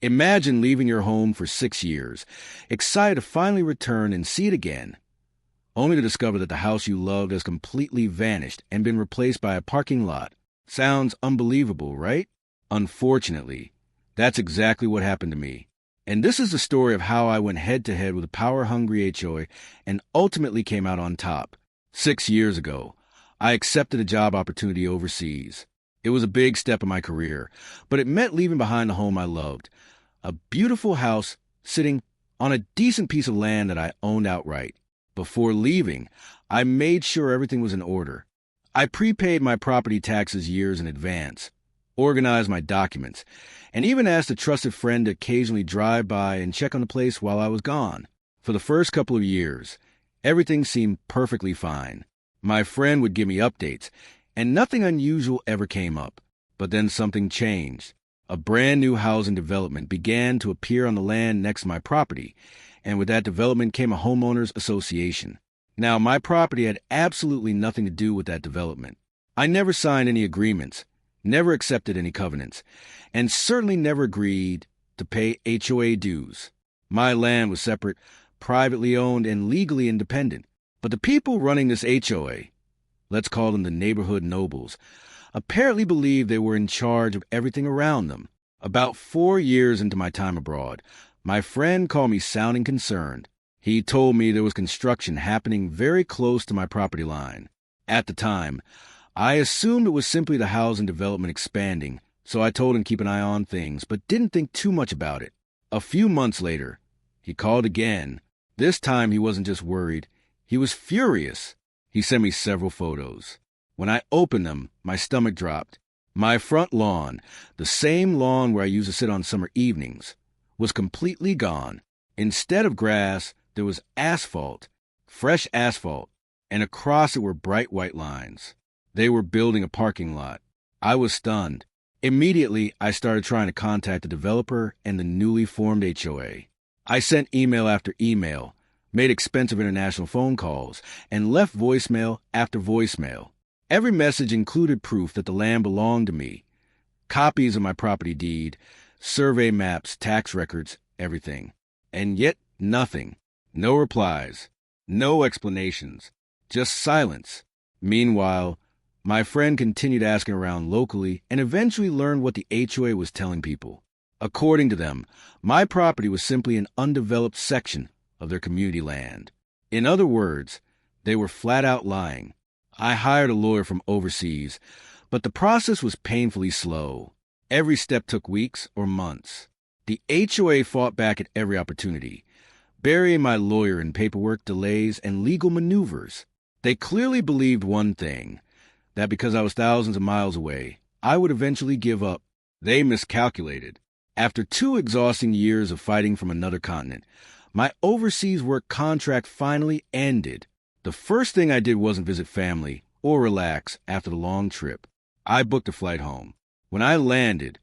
Imagine leaving your home for 6 years, excited to finally return and see it again, only to discover that the house you loved has completely vanished and been replaced by a parking lot. Sounds unbelievable, right? Unfortunately, that's exactly what happened to me. And this is the story of how I went head-to-head with a power-hungry HOA and ultimately came out on top. 6 years ago, I accepted a job opportunity overseas. It was a big step in my career, but it meant leaving behind the home I loved, a beautiful house sitting on a decent piece of land that I owned outright. Before leaving, I made sure everything was in order. I prepaid my property taxes years in advance, organized my documents, and even asked a trusted friend to occasionally drive by and check on the place while I was gone. For the first couple of years, everything seemed perfectly fine. My friend would give me updates, and nothing unusual ever came up. But then something changed. A brand new housing development began to appear on the land next to my property, and with that development came a homeowners association. Now, my property had absolutely nothing to do with that development. I never signed any agreements, never accepted any covenants, and certainly never agreed to pay HOA dues. My land was separate, privately owned, and legally independent. But the people running this HOA, let's call them the neighborhood nobles, apparently believed they were in charge of everything around them. About 4 years into my time abroad, my friend called me sounding concerned. He told me there was construction happening very close to my property line. At the time, I assumed it was simply the housing development expanding, so I told him to keep an eye on things, but didn't think too much about it. A few months later, he called again. This time he wasn't just worried, he was furious. He sent me several photos. When I opened them, my stomach dropped. My front lawn, the same lawn where I used to sit on summer evenings, was completely gone. Instead of grass, there was asphalt, fresh asphalt, and across it were bright white lines. They were building a parking lot. I was stunned. Immediately, I started trying to contact the developer and the newly formed HOA. I sent email after email, made expensive international phone calls, and left voicemail after voicemail. Every message included proof that the land belonged to me, copies of my property deed, survey maps, tax records, everything. And yet nothing. No replies. No explanations. Just silence. Meanwhile, my friend continued asking around locally and eventually learned what the HOA was telling people. According to them, my property was simply an undeveloped section of their community land. In other words, they were flat out lying. I hired a lawyer from overseas, but the process was painfully slow. Every step took weeks or months. The HOA fought back at every opportunity, burying my lawyer in paperwork delays and legal maneuvers. They clearly believed one thing, that because I was thousands of miles away, I would eventually give up. They miscalculated. After 2 exhausting years of fighting from another continent, my overseas work contract finally ended. The first thing I did wasn't visit family or relax after the long trip. I booked a flight home. When I landed,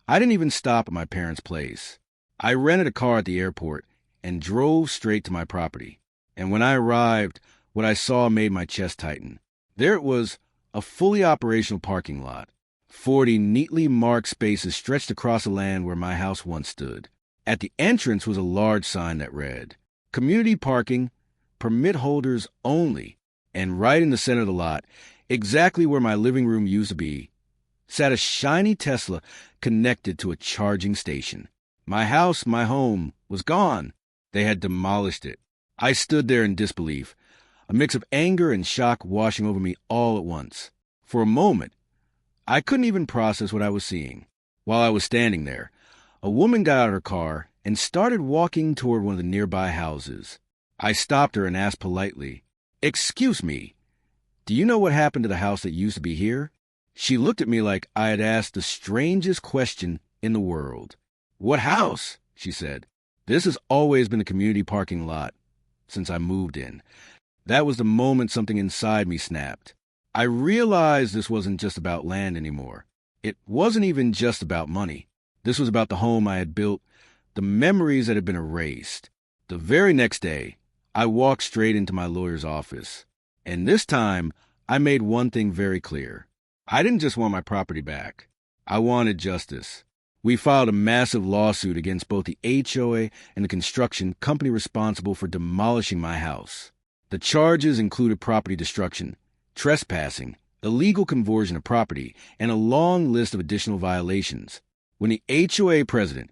I didn't even stop at my parents' place. I rented a car at the airport and drove straight to my property. And when I arrived, what I saw made my chest tighten. There it was, a fully operational parking lot. 40 neatly marked spaces stretched across the land where my house once stood. At the entrance was a large sign that read, "Community parking, permit holders only." And right in the center of the lot, exactly where my living room used to be, sat a shiny Tesla connected to a charging station. My house, my home, was gone. They had demolished it. I stood there in disbelief, a mix of anger and shock washing over me all at once. For a moment, I couldn't even process what I was seeing. While I was standing there, a woman got out of her car and started walking toward one of the nearby houses. I stopped her and asked politely, "Excuse me, do you know what happened to the house that used to be here?" She looked at me like I had asked the strangest question in the world. "What house?" she said. "This has always been a community parking lot since I moved in." That was the moment something inside me snapped. I realized this wasn't just about land anymore. It wasn't even just about money. This was about the home I had built, the memories that had been erased. The very next day, I walked straight into my lawyer's office. And this time, I made one thing very clear. I didn't just want my property back. I wanted justice. We filed a massive lawsuit against both the HOA and the construction company responsible for demolishing my house. The charges included property destruction, trespassing, illegal conversion of property, and a long list of additional violations. When the HOA president,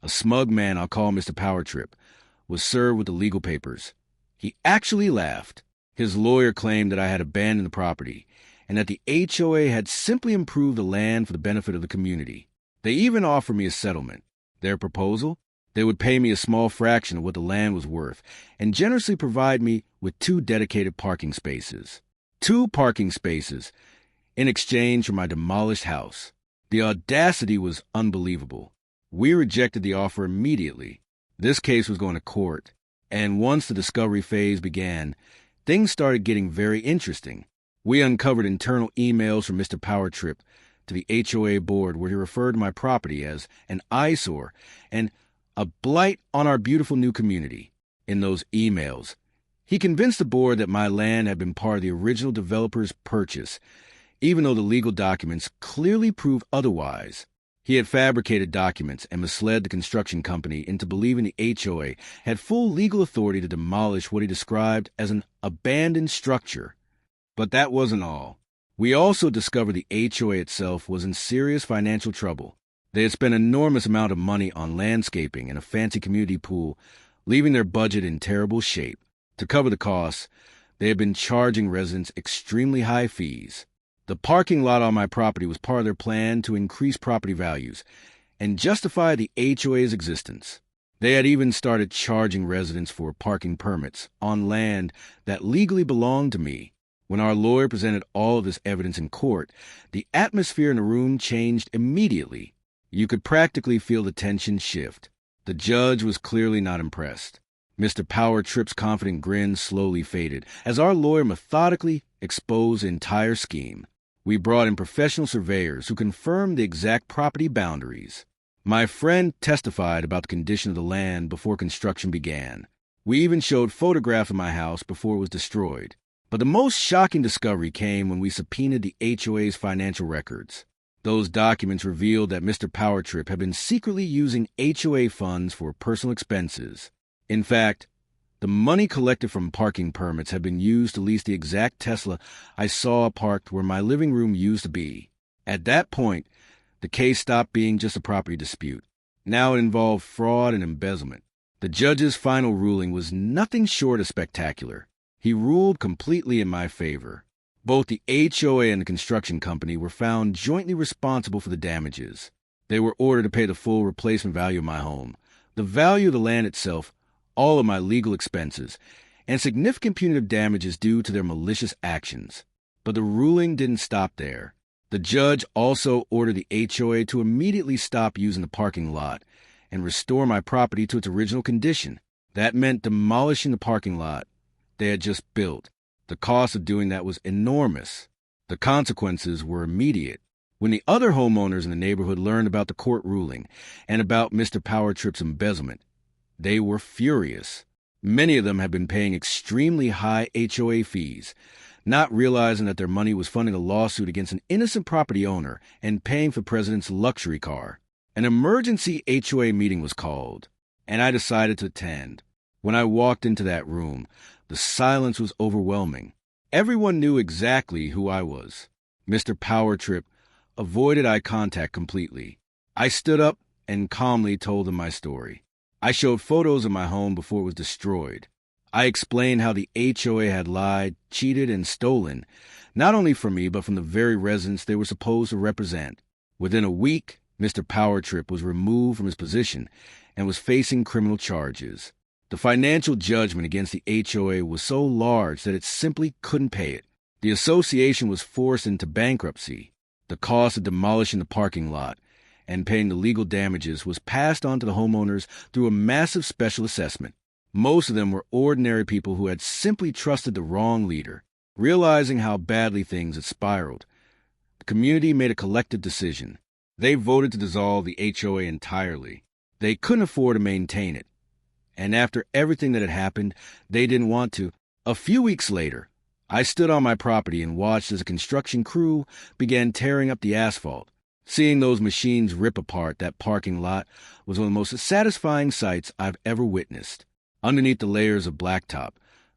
a smug man I'll call Mr. Powertrip, was served with the legal papers, he actually laughed. His lawyer claimed that I had abandoned the property and that the HOA had simply improved the land for the benefit of the community. They even offered me a settlement. Their proposal? They would pay me a small fraction of what the land was worth and generously provide me with 2 dedicated parking spaces. 2 parking spaces in exchange for my demolished house. The audacity was unbelievable. We rejected the offer immediately. This case was going to court, and once the discovery phase began, things started getting very interesting. We uncovered internal emails from Mr. Powertrip to the HOA board where he referred to my property as an eyesore and a blight on our beautiful new community. In those emails, he convinced the board that my land had been part of the original developer's purchase, even though the legal documents clearly prove otherwise. He had fabricated documents and misled the construction company into believing the HOA had full legal authority to demolish what he described as an abandoned structure. But that wasn't all. We also discovered the HOA itself was in serious financial trouble. They had spent an enormous amount of money on landscaping and a fancy community pool, leaving their budget in terrible shape. To cover the costs, they had been charging residents extremely high fees. The parking lot on my property was part of their plan to increase property values and justify the HOA's existence. They had even started charging residents for parking permits on land that legally belonged to me. When our lawyer presented all of this evidence in court, the atmosphere in the room changed immediately. You could practically feel the tension shift. The judge was clearly not impressed. Mr. Powertrip's confident grin slowly faded as our lawyer methodically exposed the entire scheme. We brought in professional surveyors who confirmed the exact property boundaries. My friend testified about the condition of the land before construction began. We even showed photographs of my house before it was destroyed. But the most shocking discovery came when we subpoenaed the HOA's financial records. Those documents revealed that Mr. Powertrip had been secretly using HOA funds for personal expenses. In fact, the money collected from parking permits had been used to lease the exact Tesla I saw parked where my living room used to be. At that point, the case stopped being just a property dispute. Now it involved fraud and embezzlement. The judge's final ruling was nothing short of spectacular. He ruled completely in my favor. Both the HOA and the construction company were found jointly responsible for the damages. They were ordered to pay the full replacement value of my home, the value of the land itself, all of my legal expenses, and significant punitive damages due to their malicious actions. But the ruling didn't stop there. The judge also ordered the HOA to immediately stop using the parking lot and restore my property to its original condition. That meant demolishing the parking lot they had just built. The cost of doing that was enormous. The consequences were immediate. When the other homeowners in the neighborhood learned about the court ruling and about Mr. Powertrip's embezzlement, they were furious. Many of them had been paying extremely high HOA fees, not realizing that their money was funding a lawsuit against an innocent property owner and paying for the president's luxury car. An emergency HOA meeting was called, and I decided to attend. When I walked into that room, the silence was overwhelming. Everyone knew exactly who I was. Mr. Powertrip avoided eye contact completely. I stood up and calmly told him my story. I showed photos of my home before it was destroyed. I explained how the HOA had lied, cheated, and stolen, not only from me, but from the very residents they were supposed to represent. Within a week, Mr. Powertrip was removed from his position and was facing criminal charges. The financial judgment against the HOA was so large that it simply couldn't pay it. The association was forced into bankruptcy. The cost of demolishing the parking lot and paying the legal damages was passed on to the homeowners through a massive special assessment. Most of them were ordinary people who had simply trusted the wrong leader. Realizing how badly things had spiraled, the community made a collective decision. They voted to dissolve the HOA entirely. They couldn't afford to maintain it. And after everything that had happened, they didn't want to. A few weeks later, I stood on my property and watched as a construction crew began tearing up the asphalt. Seeing those machines rip apart that parking lot was one of the most satisfying sights I've ever witnessed. Underneath the layers of blacktop,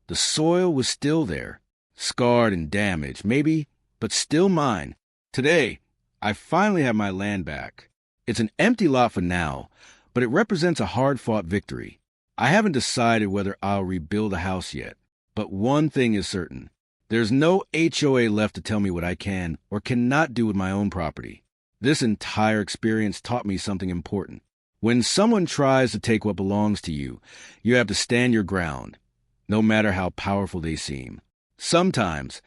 the soil was still there, scarred and damaged, maybe, but still mine. Today, I finally have my land back. It's an empty lot for now, but it represents a hard-fought victory. I haven't decided whether I'll rebuild a house yet, but one thing is certain. There's no HOA left to tell me what I can or cannot do with my own property. This entire experience taught me something important. When someone tries to take what belongs to you, you have to stand your ground, no matter how powerful they seem. Sometimes,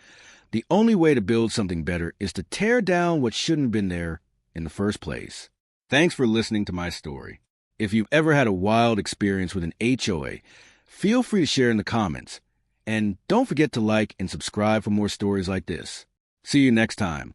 the only way to build something better is to tear down what shouldn't have been there in the first place. Thanks for listening to my story. If you've ever had a wild experience with an HOA, feel free to share in the comments. And don't forget to like and subscribe for more stories like this. See you next time.